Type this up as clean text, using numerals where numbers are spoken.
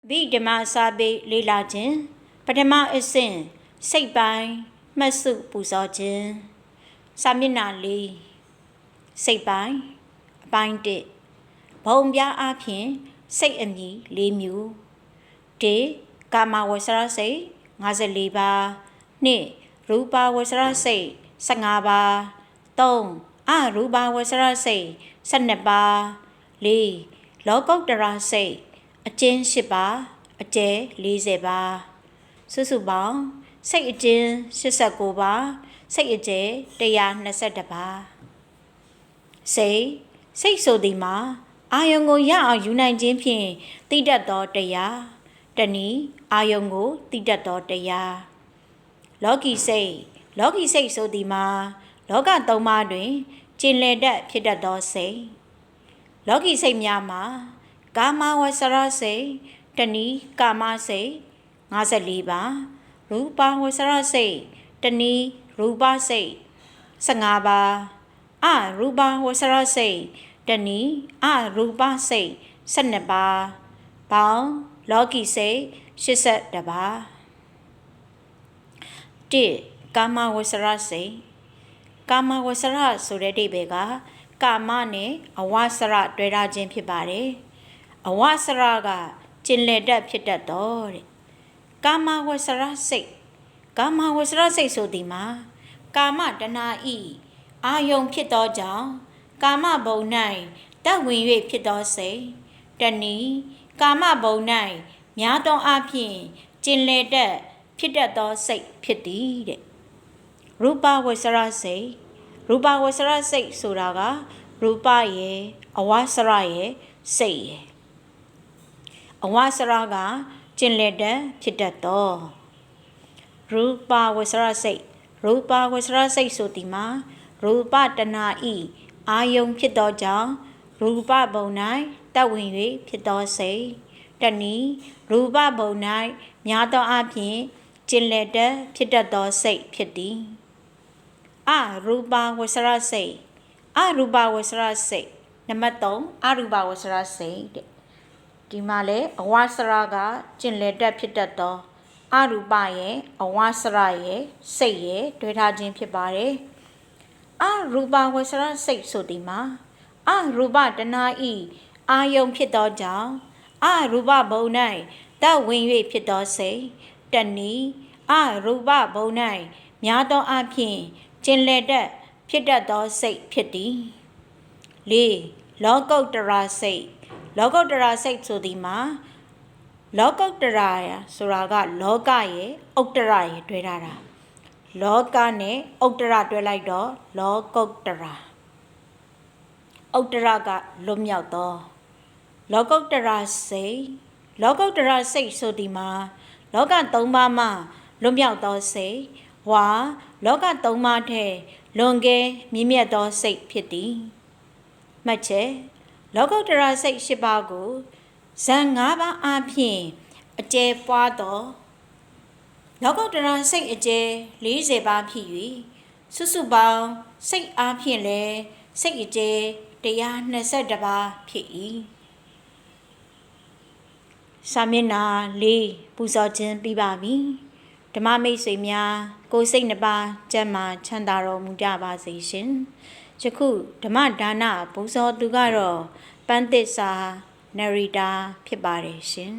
ဗိဓမ္မာစာပေလေ့လာခြင်းပထမအဆင့်စိတ်ပိုင်းမှတ်စုပူဇော်ခြင်းစာမျက်နှာ၄စိတ်ပိုင်းအပိုင်း၁ဘုံပြားအားဖြင့်စိတ်အမည်၄မျိုး၁ကာမဝဆရစိတ်54ပါး2ရူပဝဆရစိတ်15ပါး3အရူပဝဆရစိတ်12ပါး4လောကုတ္တရာစိတ်အကျဉ်း10ပါးအကျယ်40ပါးစုစုပေါင်းစိတ်အကျဉ်း89ပါးစိတ်အကျယ်122ပါးစိတ်ဆိုသည်မှာအာယုံကိုရအောင်ယူနိုင်ခြင်းဖြင့်သိတတ်သောတရားတနည်းအာယုံကိုသိတတ်သောတရားလောကီစိတ်ဆိုသည်မှာလောကသုံးပါးတွင်ကျင်လည်တတ်ဖြစ်တတ်သောစိတ်လောကီစိတ်များမှာကာမဝဆရစိတ်တနည်းကာမစိတ်54ပါးရူပဝဆရစိတ်တနည်းရူပစိတ်15ပါးအရူပဝဆရစိတ်တနည်းအရူပစိတ်12ပါးပေါင်းလောကီစိတ်82ပါး1ကာမဝဆရစိတ်ကာမဝဆရဆိုတဲ့အဓိပ္ပာယ်ကကာမနဲ့အဝဆရတွဲထားခြင်းဖြစ်ပါတယ်အဝဆရကကျင်လည်တတ်ဖြစ်တတ်သောတဲ့ကာမဝဆရစိတ်ဆိုသည်မှာကာမတဏှာဤအာယုံဖြစ်သောကြောင့်ကာမဘုံ၌တက်ဝင်၍ဖြစ်သောစိတ်တနည်းကာမဘုံ၌များသောအားဖြင့်ကျင်လည်တတ်ဖြစ်တတ်သောစိတ်ဖြစ်သည်တဲ့ရူပဝဆရစိတ်ဆိုတာကရူပရဲ့အဝဆရရဲ့စိတ်ရဲ့အဝဆရကကျင်လည်တတ်ဖြစ်တတ်သောရူပဝဆရစိတ်ဆိုသည်မှာရူပတဏှာဤအာယုံဖြစ်သောကြောင့်ရူပဘုံ၌တက်ဝင်၍ဖြစ်သောစိတ်တနည်းရူပဘုံ၌များသောအားဖြင့်ကျင်လည်တတ်ဖြစ်တတ်သောစိတ်ဖြစ်သည်အရူပဝဆရစိတ်နံပါတ်3အရူပဝဆရစိတ်တဲ့ဒီမှာလဲအဝဆရကကျင်လည်တတ်ဖြစ်တတ်သောအရူပရဲ့အဝဆရရဲ့စိတ်ရဲ့တွဲထားခြင်းဖြစ်ပါတယ်အရူပဝဆရစိတ်ဆိုသည်မှာအရူပတဏှာဤအာယုံဖြစ်သောကြောင့်အရူပဘုံ၌တက်ဝင်၍ဖြစ်သောစိတ်တနည်းအရူပဘုံ၌များသောအားဖြင့်ကျင်လည်တတ်ဖြစ်တတ်သောစိတ်ဖြစ်သည်၄လောကုတ္တရာစိတ်ဆိုသည်မှာလောကုတ္တရာဆိုတာကလောကရဲ့ဥတ္တရရဲ့တွဲထားတာလောကနဲ့ဥတ္တရတွဲလိုက်တော့လောကုတ္တရာဥတ္တရကလွတ်မြောက်သောလောကုတ္တရာစိတ်ဆိုသည်မှာလောကသုံးပါးမှလွတ်မြောက်သောစိတ်ဝါလောကသုံးပါးထက်လွန်ကဲမြင့်မြတ်သောစိတ်ဖြစ်သည်မှတ်ချက်လောကုတ္တရာစိတ်၈ပါးကိုဇန်၅ပါးအားဖြင့်အကျယ်ပွားသောလောကုတ္တရာစိတ်အကျယ်40ပါးဖြစ်၍စုစုပေါင်းစိတ်အားဖြင့်လည်းစိတ်အကျယ်122ပါးဖြစ်၏စာမျက်နှာ၄ပူဇော်ခြင်းပြီးပါပြီဓမ္မမိတ်ဆွေများကိုယ်စိတ်နှပါကျမ်းမာချမ်းသာတော်မူကြပါစေရှင်ယခုဓမ္မဒါနပူဇော်သူကတော့ပန်းသစ္စာနရီတာဖြစ်ပါတယ်ရှင်